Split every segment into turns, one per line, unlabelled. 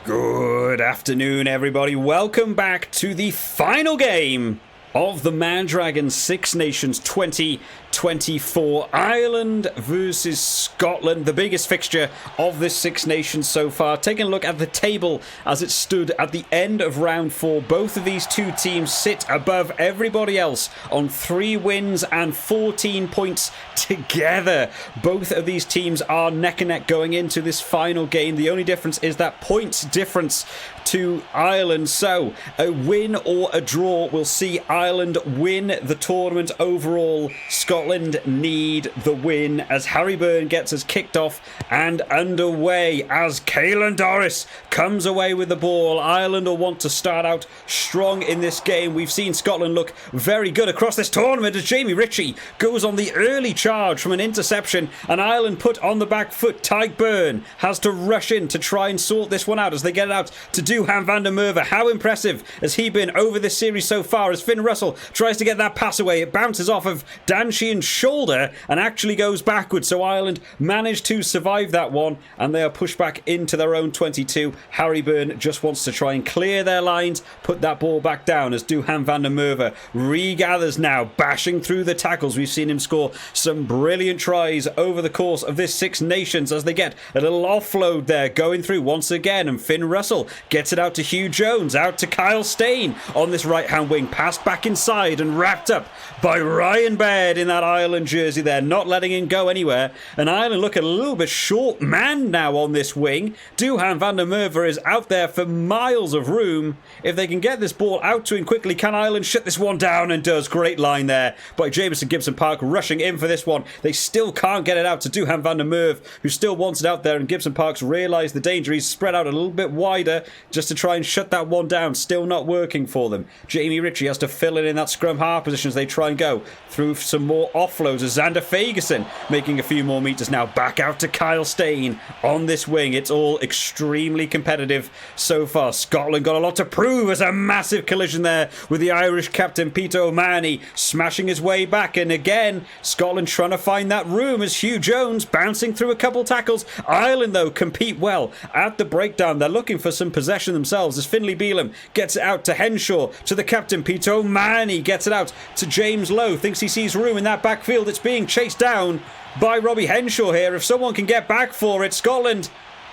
Good afternoon, everybody. Welcome back to the final game of the Mandragon Six Nations 2024. Ireland versus Scotland, the biggest fixture of this Six Nations so far. Taking a look at the table as it stood at the end of round 4. Both of these two teams sit above everybody else on 3 wins and 14 points together. Both of these teams are neck and neck going into this final game. The only difference is that points difference to Ireland. So a win or a draw will see Ireland win the tournament overall. Scotland need the win as Harry Byrne gets us kicked off and underway as Caelan Doris comes away with the ball. Ireland will want to start out strong in this game. We've seen Scotland look very good across this tournament as Jamie Ritchie goes on the early charge from an interception, and Ireland put on the back foot. Tyke Byrne has to rush in to try and sort this one out as they get it out to Duhan van der Merwe. How impressive has he been over this series so far as Finn Russell tries to get that pass away. It bounces off of Dan Sheehan's shoulder and actually goes backwards. So Ireland managed to survive that one and they are pushed back into their own 22. Harry Byrne just wants to try and clear their lines, put that ball back down as Duhan van der Merwe regathers now, bashing through the tackles. We've seen him score some brilliant tries over the course of this Six Nations as they get a little offload there going through once again, and Finn Russell gets it out to Hugh Jones, out to Kyle Steyn on this right hand wing, passed back inside and wrapped up by Ryan Baird in that Ireland jersey there, not letting him go anywhere. And Ireland look a little bit short man now on this wing. Duhan van der Merwe is out there for miles of room. If they can get this ball out to him quickly, can Ireland shut this one down? And does. Great line there by Jamison Gibson Park rushing in for this one. They still can't get it out to Duhan van der Merwe, who still wants it out there, and Gibson Park's realised the danger. He's spread out a little bit wider just to try and shut that one down. Still not working for them. Jamie Ritchie has to fill in that scrum half position as they try and go through some more offloads as Xander Fagerson making a few more metres now. Back out to Kyle Steyn on this wing. It's all extremely competitive so far. Scotland got a lot to prove as a massive collision there with the Irish captain Peter O'Mahony smashing his way back, and again Scotland trying to find that room as Hugh Jones bouncing through a couple tackles. Ireland though compete well at the breakdown. They're looking for some possession themselves as Finlay Bealham gets it out to Henshaw, to the captain Peter O'Mahony gets it out to James Lowe, thinks he sees room in that backfield. It's being chased down by Robbie Henshaw here. If someone can get back for it, Scotland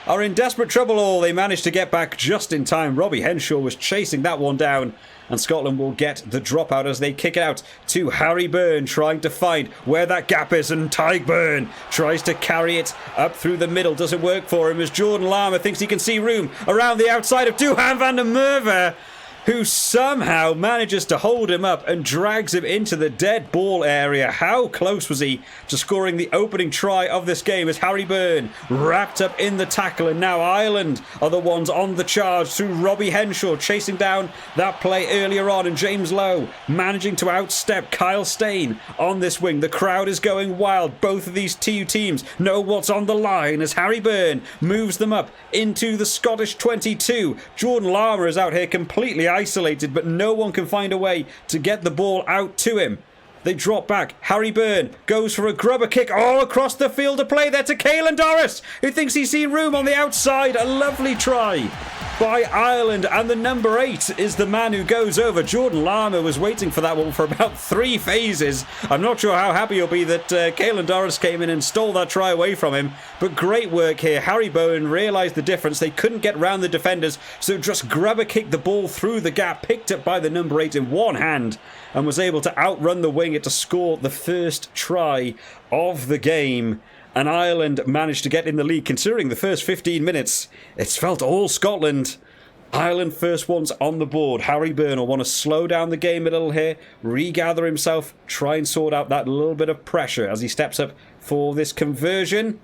are in desperate trouble. Oh, they managed to get back just in time. Robbie Henshaw was chasing that one down, and Scotland will get the dropout as they kick it out to Harry Byrne, trying to find where that gap is, and Tyke Byrne tries to carry it up through the middle. Doesn't work for him as Jordan Larmour thinks he can see room around the outside of Duhan van der Merwe, who somehow manages to hold him up and drags him into the dead ball area. How close was he to scoring the opening try of this game as Harry Byrne wrapped up in the tackle, and now Ireland are the ones on the charge through Robbie Henshaw chasing down that play earlier on, and James Lowe managing to outstep Kyle Steyn on this wing. The crowd is going wild. Both of these two teams know what's on the line as Harry Byrne moves them up into the Scottish 22. Jordan Larmour is out here completely isolated, but no one can find a way to get the ball out to him. They drop back. Harry Byrne goes for a grubber kick all across the field of play there to Caelan Doris, who thinks he's seen room on the outside. A lovely try by Ireland, and the number 8 is the man who goes over. Jordan Larmour was waiting for that one for about 3 phases. I'm not sure how happy he'll be that Caelan Doris came in and stole that try away from him, but great work here. Harry Byrne realised the difference. They couldn't get round the defenders, so just grubber kicked the ball through the gap, picked up by the number 8 in one hand, and was able to outrun the wing to score the first try of the game. And Ireland managed to get in the lead. Considering the first 15 minutes, it's felt all Scotland. Ireland first ones on the board. Harry Byrne will want to slow down the game a little here, regather himself, try and sort out that little bit of pressure as he steps up for this conversion.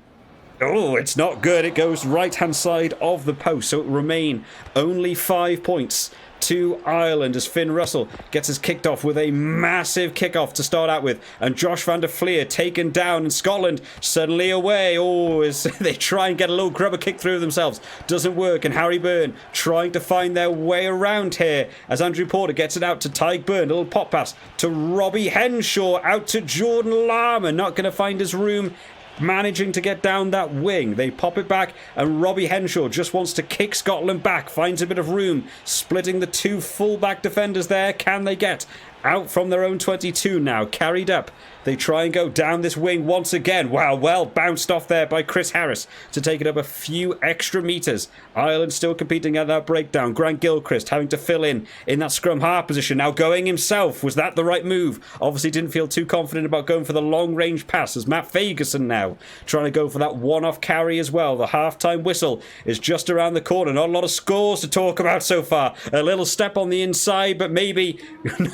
Oh, it's not good. It goes right-hand side of the post, so it will remain only 5 points to Ireland as Finn Russell gets us kicked off with a massive kickoff to start out with, and Josh van der Fleer taken down, and Scotland suddenly away. Oh, as they try and get a little grubber kick through themselves, doesn't work, and Harry Byrne trying to find their way around here as Andrew Porter gets it out to Tyke Byrne. A little pop pass to Robbie Henshaw, out to Jordan Larmour, not going to find his room managing to get down that wing. They pop it back, and Robbie Henshaw just wants to kick Scotland back, finds a bit of room, splitting the two full-back defenders there. Can they get out from their own 22 now, carried up? They try and go down this wing once again. Wow, well bounced off there by Chris Harris to take it up a few extra metres. Ireland still competing at that breakdown. Grant Gilchrist having to fill in that scrum half position. Now going himself. Was that the right move? Obviously didn't feel too confident about going for the long range pass, as Matt Fagerson now trying to go for that one-off carry as well. The half-time whistle is just around the corner. Not a lot of scores to talk about so far. A little step on the inside, but maybe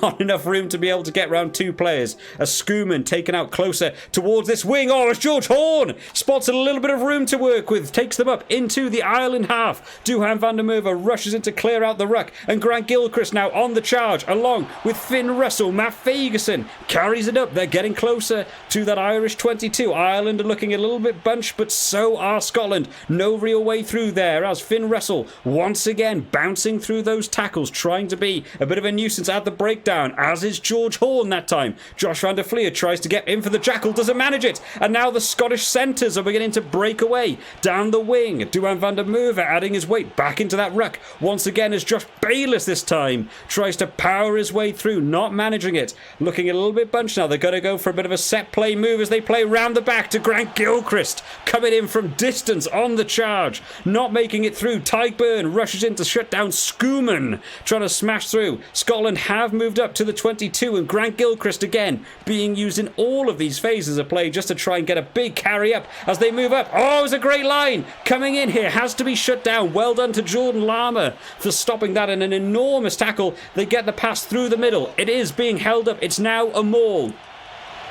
not enough room to be able to get round two players. A Schumann taken out closer towards this wing. Oh, it's George Horn spots a little bit of room to work with, takes them up into the Ireland half. Duhan van der Merwe rushes in to clear out the ruck, and Grant Gilchrist now on the charge along with Finn Russell. Matt Fagerson carries it up. They're getting closer to that Irish 22. Ireland are looking a little bit bunched, but so are Scotland. No real way through there, as Finn Russell once again bouncing through those tackles, trying to be a bit of a nuisance at the breakdown, as is George Horn that time. Josh van der Fleer tries to get in for the jackal, doesn't manage it, and now the Scottish centres are beginning to break away down the wing. Duhan van der Merwe adding his weight back into that ruck once again, as Josh Bayliss this time tries to power his way through, not managing it, looking a little bit bunched now. They're going to go for a bit of a set play move as they play round the back to Grant Gilchrist, coming in from distance on the charge, not making it through. Tyke Byrne rushes in to shut down Schumann, trying to smash through. Scotland have moved up to the 22, and Grant Gilchrist again being used in all of these phases of play just to try and get a big carry up as they move up. Oh, it was a great line coming in here, has to be shut down. Well done to Jordan Lama for stopping that in an enormous tackle. They get the pass through the middle. It is being held up. It's now a maul.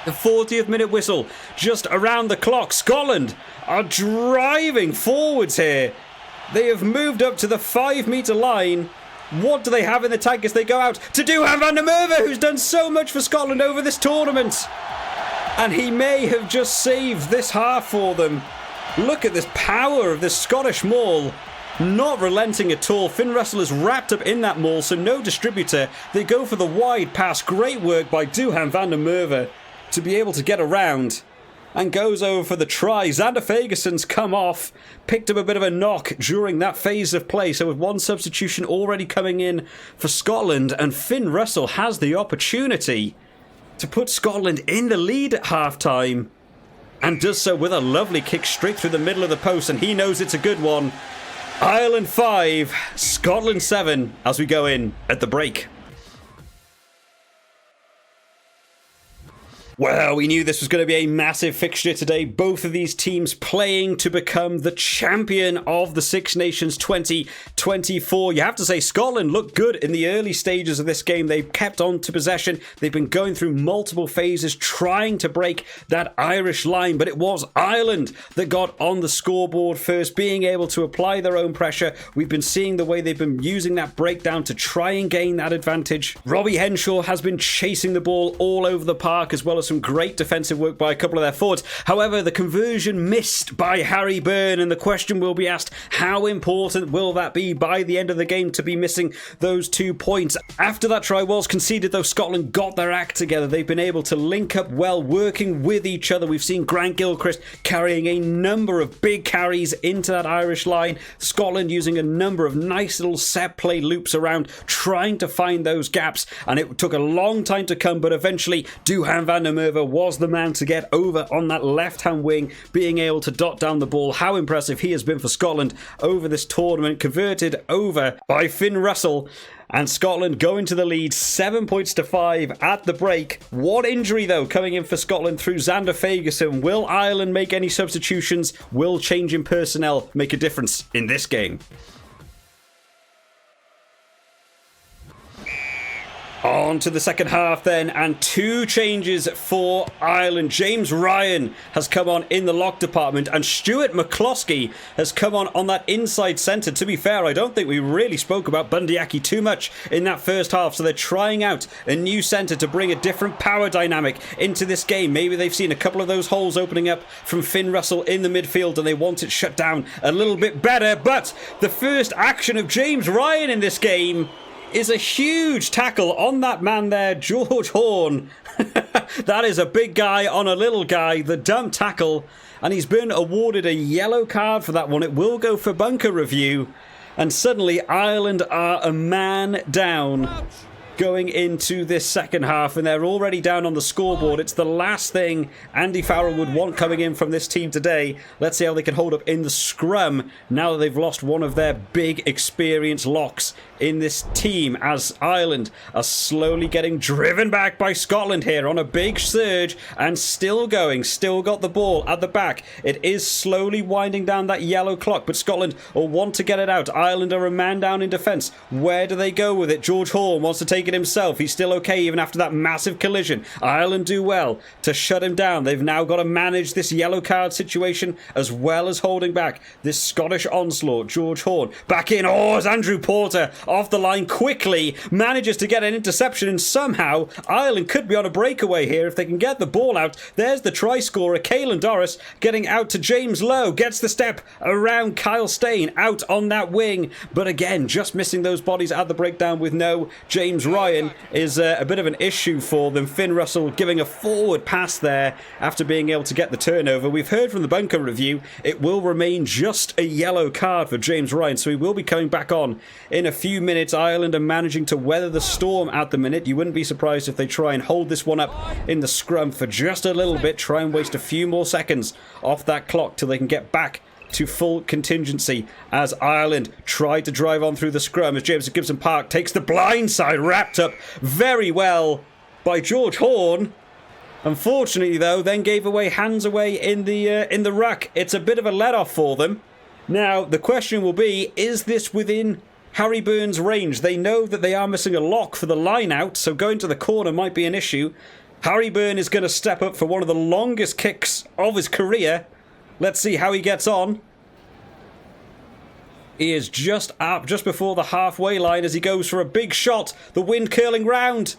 The 40th minute whistle just around the clock. Scotland are driving forwards here. They have moved up to the 5 metre line. What do they have in the tank as they go out to Duhan van der Merwe, who's done so much for Scotland over this tournament? And he may have just saved this half for them. Look at this power of this Scottish maul. Not relenting at all. Finn Russell is wrapped up in that maul, so no distributor. They go for the wide pass. Great work by Duhan van der Merwe to be able to get around, and goes over for the try. Xander Fagerson's come off, picked up a bit of a knock during that phase of play, so with one substitution already coming in for Scotland, and Finn Russell has the opportunity to put Scotland in the lead at half-time, and does so with a lovely kick straight through the middle of the post, and he knows it's a good one. Ireland 5, Scotland 7 as we go in at the break. Well, we knew this was going to be a massive fixture today. Both of these teams playing to become the champion of the Six Nations 2024. You have to say Scotland looked good in the early stages of this game. They kept on to possession. They've been going through multiple phases trying to break that Irish line, but it was Ireland that got on the scoreboard first, being able to apply their own pressure. We've been seeing the way they've been using that breakdown to try and gain that advantage. Robbie Henshaw has been chasing the ball all over the park, as well as some great defensive work by a couple of their forwards. However, the conversion missed by Harry Byrne, and the question will be asked, how important will that be by the end of the game to be missing those 2 points? After that try was conceded, though, Scotland got their act together. They've been able to link up well, working with each other. We've seen Grant Gilchrist carrying a number of big carries into that Irish line. Scotland using a number of nice little set play loops around, trying to find those gaps, and it took a long time to come, but eventually Duhan van der Merwe was the man to get over on that left-hand wing, being able to dot down the ball. How impressive he has been for Scotland over this tournament. Converted over by Finn Russell, and Scotland going to the lead 7 points to 5 at the break. One injury, though, coming in for Scotland through Xander Fagerson. Will Ireland make any substitutions? Will change in personnel make a difference in this game? On to the second half then, and 2 changes for Ireland. James Ryan has come on in the lock department, and Stuart McCloskey has come on that inside centre. To be fair, I don't think we really spoke about Bundyaki too much in that first half, so they're trying out a new centre to bring a different power dynamic into this game. Maybe they've seen a couple of those holes opening up from Finn Russell in the midfield, and they want it shut down a little bit better. But the first action of James Ryan in this game is a huge tackle on that man there, George Horn. That is a big guy on a little guy, the dump tackle, and he's been awarded a yellow card for that one. It will go for bunker review, and suddenly Ireland are a man down going into this second half, and they're already down on the scoreboard. It's the last thing Andy Farrell would want coming in from this team today. Let's see how they can hold up in the scrum now that they've lost one of their big experienced locks in this team, as Ireland are slowly getting driven back by Scotland here on a big surge, and still going, still got the ball at the back. It is slowly winding down that yellow clock, but Scotland will want to get it out. Ireland are a man down in defence. Where do they go with it? George Horn wants to take it himself. He's still okay even after that massive collision. Ireland do well to shut him down. They've now got to manage this yellow card situation as well as holding back this Scottish onslaught. George Horn back in. Oh, as Andrew Porter off the line quickly manages to get an interception, and somehow Ireland could be on a breakaway here if they can get the ball out. There's the try scorer, Caelan Doris, getting out to James Lowe, gets the step around Kyle Steyn out on that wing, but again just missing those bodies at the breakdown with no James Ryan is a bit of an issue for them. Finn Russell giving a forward pass there after being able to get the turnover. We've heard from the bunker review it will remain just a yellow card for James Ryan, so he will be coming back on in a few minutes. Ireland are managing to weather the storm at the minute. You wouldn't be surprised if they try and hold this one up in the scrum for just a little bit, try and waste a few more seconds off that clock till they can get back to full contingency, as Ireland tried to drive on through the scrum as James Gibson Park takes the blind side, wrapped up very well by George Horn. Unfortunately though, then gave away hands away in the ruck. It's a bit of a let-off for them. Now the question will be, is this within Harry Byrne's range? They know that they are missing a lock for the line out, so going to the corner might be an issue. Harry Byrne is going to step up for one of the longest kicks of his career. Let's see how he gets on. He is just up, just before the halfway line as he goes for a big shot. The wind curling round.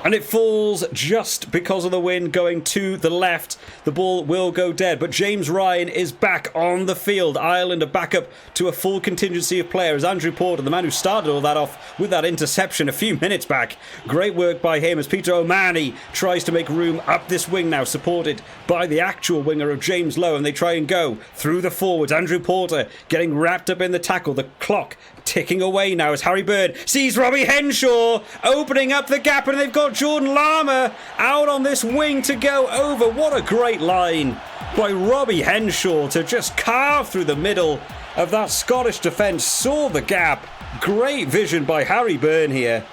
And it falls just because of the wind going to the left. The ball will go dead, but James Ryan is back on the field. Ireland are back up to a full contingency of players. Andrew Porter, the man who started all that off with that interception a few minutes back. Great work by him as Peter O'Mahony tries to make room up this wing now, supported by the actual winger of James Lowe, and they try and go through the forwards. Andrew Porter getting wrapped up in the tackle. The clock ticking away now as Harry Byrne sees Robbie Henshaw opening up the gap, and they've got Jordan Lama out on this wing to go over. What a great line by Robbie Henshaw to just carve through the middle of that Scottish defence, saw the gap. Great vision by Harry Byrne here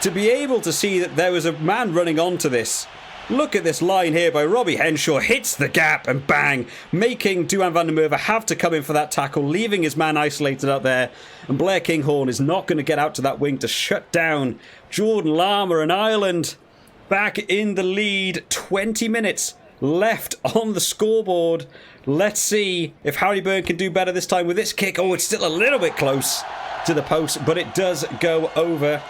to be able to see that there was a man running onto this. Look at this line here by Robbie Henshaw, hits the gap and bang, making Duhan van der Merwe have to come in for that tackle, leaving his man isolated out there, and Blair Kinghorn is not going to get out to that wing to shut down Jordan Lama, and Ireland back in the lead. 20 minutes left on the scoreboard. Let's see if Harry Byrne can do better this time with this kick. Oh, it's still a little bit close to the post, but it does go over,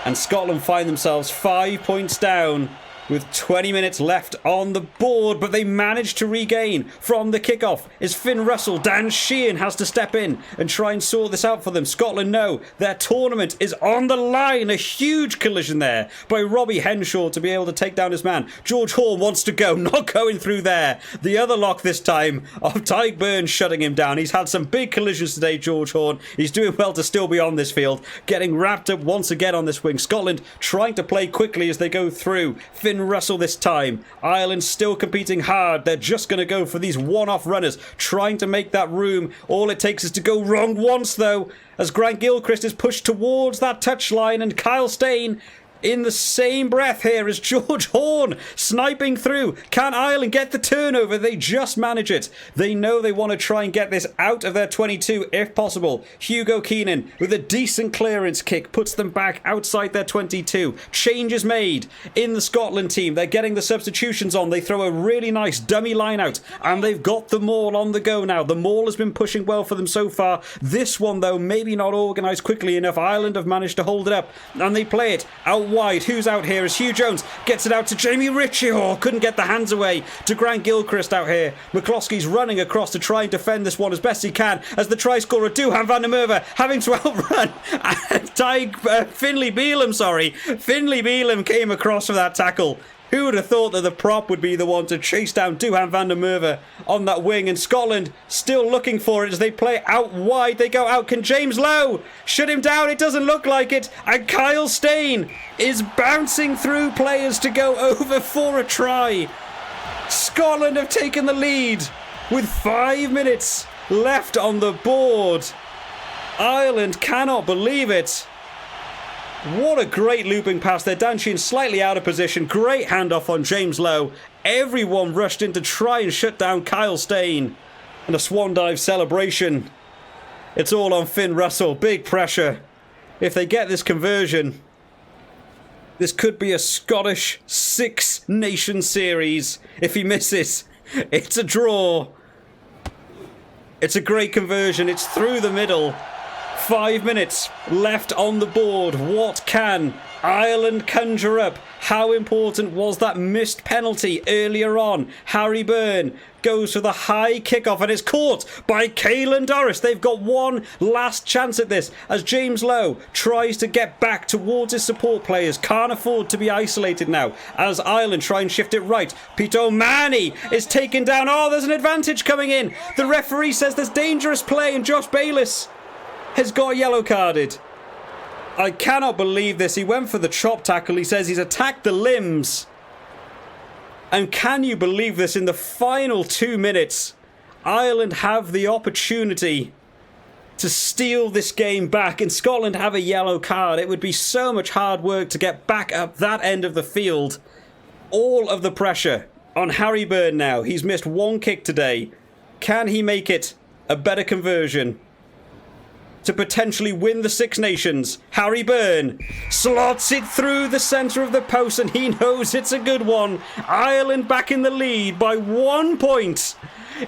and Scotland find themselves 5 points down with 20 minutes left on the board, but they managed to regain from the kickoff. Is Finn Russell. Dan Sheehan has to step in and try and sort this out for them. Scotland know their tournament is on the line. A huge collision there by Robbie Henshaw to be able to take down his man. George Horn wants to go, not going through there. The other lock this time of Tyg Burns shutting him down. He's had some big collisions today, George Horn. He's doing well to still be on this field, getting wrapped up once again on this wing. Scotland trying to play quickly as they go through. Finn Russell this time. Ireland still competing hard. They're just going to go for these one-off runners, trying to make that room. All it takes is to go wrong once, though, as Grant Gilchrist is pushed towards that touchline, and Kyle Steyn in the same breath here as George Horn sniping through. Can Ireland get the turnover? They just manage it. They know they want to try and get this out of their 22 if possible. Hugo Keenan with a decent clearance kick puts them back outside their 22. Change is made in the Scotland team. They're getting the substitutions on. They throw a really nice dummy line out, and they've got the maul on the go now. The maul has been pushing well for them so far. This one, though, maybe not organised quickly enough. Ireland have managed to hold it up, and they play it out out wide. Who's out here as Hugh Jones gets it out to Jamie Ritchie. Oh, couldn't get the hands away to Grant Gilchrist out here. McCloskey's running across to try and defend this one as best he can as the try scorer Duhan van der Merwe having to outrun Finlay Beelum, Finlay Beelum came across for that tackle. Who would have thought that the prop would be the one to chase down Duhan van der Merwe on that wing? And Scotland still looking for it as they play out wide. They go out. Can James Lowe shut him down? It doesn't look like it. And Kyle Steyn is bouncing through players to go over for a try. Scotland have taken the lead with 5 minutes left on the board. Ireland cannot believe it. What a great looping pass there. Dan Sheehan slightly out of position. Great handoff on James Lowe. Everyone rushed in to try and shut down Kyle Steyn. And a swan dive celebration. It's all on Finn Russell. Big pressure. If they get this conversion, this could be a Scottish Six Nations series. If he misses, it's a draw. It's a great conversion. It's through the middle. 5 minutes left on the board. What can Ireland conjure up? How important was that missed penalty earlier on? Harry Byrne goes for the high kickoff and it's caught by Caelan Doris. They've got one last chance at this as James Lowe tries to get back towards his support players. Can't afford to be isolated now as Ireland try and shift it right. Peter O'Mahony is taken down. Oh, there's an advantage coming in. The referee says there's dangerous play and Josh Bayliss has got yellow carded. I cannot believe this. He went for the chop tackle. He says he's attacked the limbs. And can you believe this? In the final 2 minutes, Ireland have the opportunity to steal this game back and Scotland have a yellow card. It would be so much hard work to get back up that end of the field. All of the pressure on Harry Byrne now. He's missed one kick today. Can he make it a better conversion to potentially win the Six Nations? Harry Byrne slots it through the centre of the post and he knows it's a good one. Ireland back in the lead by 1 point.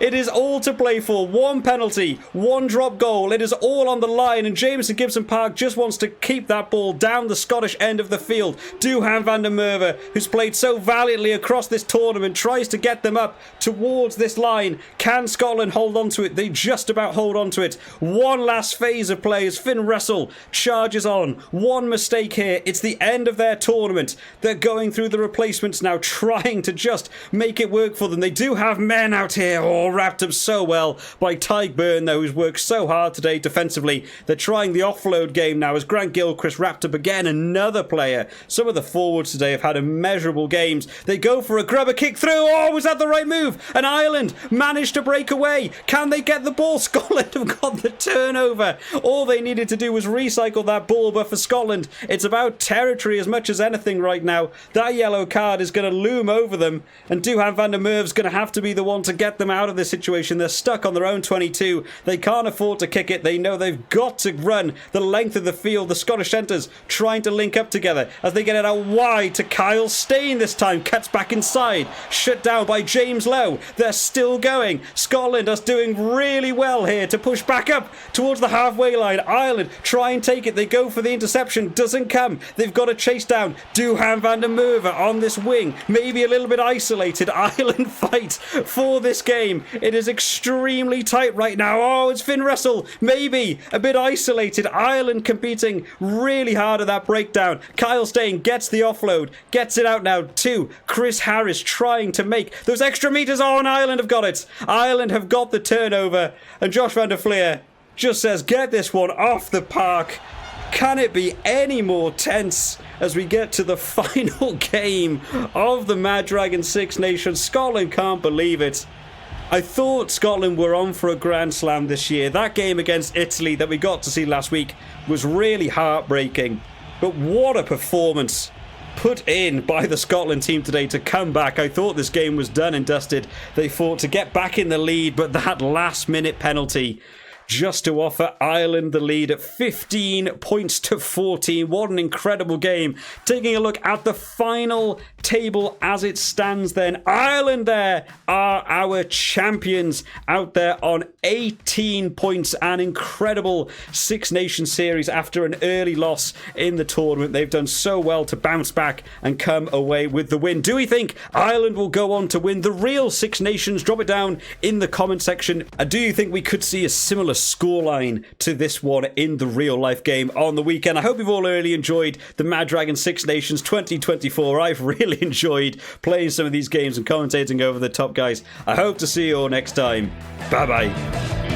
It is all to play for. One penalty, one drop goal. It is all on the line and Jameson Gibson Park just wants to keep that ball down the Scottish end of the field. Duhan van der Merwe, who's played so valiantly across this tournament, tries to get them up towards this line. Can Scotland hold on to it? They just about hold on to it. One last phase of play as Finn Russell charges on. One mistake here. It's the end of their tournament. They're going through the replacements now, trying to just make it work for them. They do have men out here. Oh, wrapped up so well by Tadhg Beirne, though, who's worked so hard today defensively. They're trying the offload game now as Grant Gilchrist wrapped up again. Another player. Some of the forwards today have had immeasurable games. They go for a grubber kick through. Oh, was that the right move? And Ireland managed to break away. Can they get the ball? Scotland have got the turnover. All they needed to do was recycle that ball, but for Scotland, it's about territory as much as anything right now. That yellow card is going to loom over them, and Duhan van der Merwe's going to have to be the one to get them out of this situation. They're stuck on their own 22. They can't afford to kick it. They know they've got to run the length of the field. The Scottish centres trying to link up together as they get it out wide to Kyle Steyn this time. Cuts back inside. Shut down by James Lowe. They're still going. Scotland are doing really well here to push back up towards the halfway line. Ireland try and take it. They go for the interception. Doesn't come. They've got to chase down Duhan van der Merwe on this wing. Maybe a little bit isolated. Ireland fight for this game. It is extremely tight right now. Oh, it's Finn Russell. Maybe a bit isolated. Ireland competing really hard at that breakdown. Kyle Steyn gets the offload. Gets it out now to Chris Harris trying to make those extra metres. Oh, and Ireland have got it. Ireland have got the turnover. And Josh van der Fleer just says, get this one off the park. Can it be any more tense as we get to the final game of the Mad Dragon Six Nations? Scotland can't believe it. I thought Scotland were on for a Grand Slam this year. That game against Italy that we got to see last week was really heartbreaking. But what a performance put in by the Scotland team today to come back. I thought this game was done and dusted. They fought to get back in the lead, but that last minute penalty just to offer Ireland the lead at 15 points to 14. What an incredible game. Taking a look at the final table as it stands then, Ireland there are our champions out there on 18 points. An incredible Six Nations series after an early loss in the tournament. They've done so well to bounce back and come away with the win. Do we think Ireland will go on to win the real Six Nations? Drop it down in the comment section. And do you think we could see a similar scoreline to this one in the real life game on the weekend? I hope you've all really enjoyed the Mad Dragon Six Nations 2024. I've really enjoyed playing some of these games and commentating over the top, guys. I hope to see you all next time. Bye bye.